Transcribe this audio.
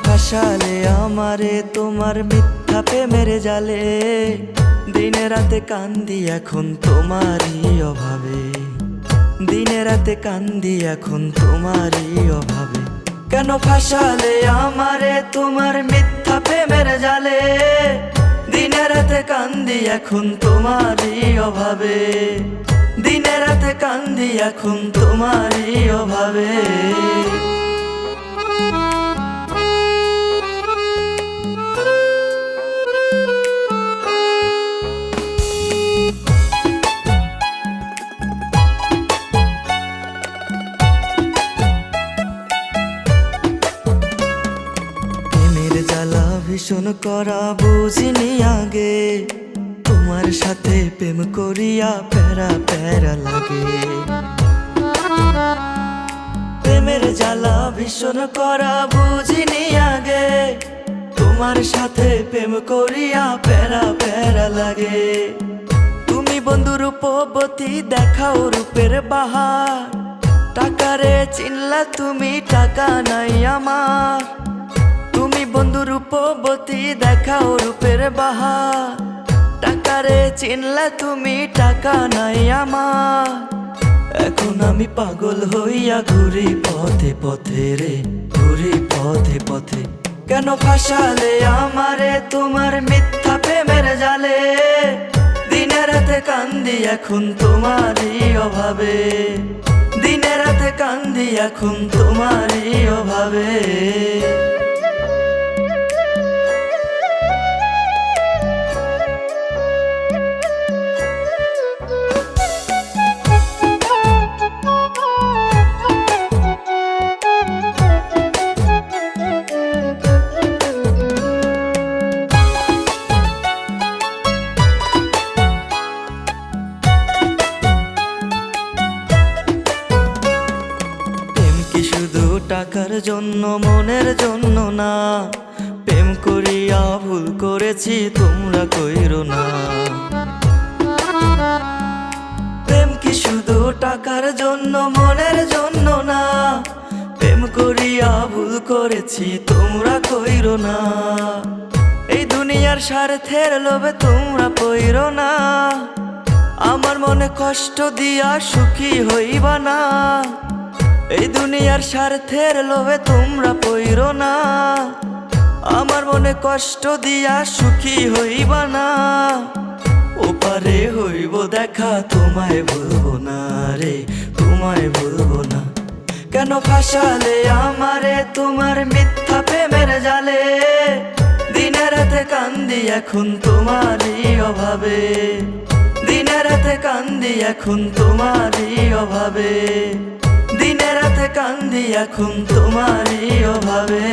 ফাঁসালে আমারে তোমার মিথ্যা প্রেমের জালে? দিনে রাতে কান্দি এখন তোমারই অভাবে, দিনে রাতে কান্দি এখন তোমারই অভাবে। কেন ফাঁসালে আমারে তোমার মিথ্যা প্রেমের জালে? দিনে রাতে কান্দি এখন তোমারই অভাবে, দিনে রাতে কান্দি এখন তোমারই অভাবে। প্রেমের জ্বালা ভীষণ করা বুঝিনি আগে, তোমার সাথে প্রেম করিয়া প্যারা প্যারা লাগে। প্রেমের জ্বালা ভীষণ করা বুঝিনি আগে, তোমার সাথে প্রেম করিয়া প্যারা প্যারা লাগে। তুমি বন্ধু রূপবতী দেখাও রূপের বাহার, টাকারে চিনলা তুমি টাকা নাই আমার। তুমি বন্ধু রূপবতী দেখাও রূপের বাহার, টাকারে চিনলা তুমি টাকা নাই আমার। এখন আমি পাগল হইয়া ঘুরি পথে পথে রে, ঘুরি পথে পথে। কেন ফাঁসালে আমারে তোমার মিথ্যা প্রেমের জালে? দিনে রাতে কান্দি এখন তোমারই অভাবে, দিনে রাতে কান্দি এখন তোমারই অভাবে। শুধু টাকার জন্য মনের জন্য না, প্রেম করিয়া ভুল করেছি তোমরা কইরো না। প্রেম কি শুধু টাকার জন্য মনের জন্য না, প্রেম করিয়া ভুল করেছি তোমরা কইরো না। এই দুনিয়ার স্বার্থের লোভে তোমরা পইরো না, আমার মনে কষ্ট দিয়া সুখী হইবা না। এই দুনিয়ার স্বার্থের লোভে তোমরা পইরো না, আমার মনে কষ্ট দিয়া সুখী হইবা না। ওপারে হইব দেখা তোমায় ভুলবো না রে, তোমায় ভুলবো না। কেন ফাঁসালে আমারে তোমার মিথ্যা প্রেমের জালে? দিনে রাতে কান্দি এখন তোমারই অভাবে, দিনে রাতে কান্দি এখন তোমারই অভাবে, দিনে রাতে কান্দি এখন তোমারই অভাবে।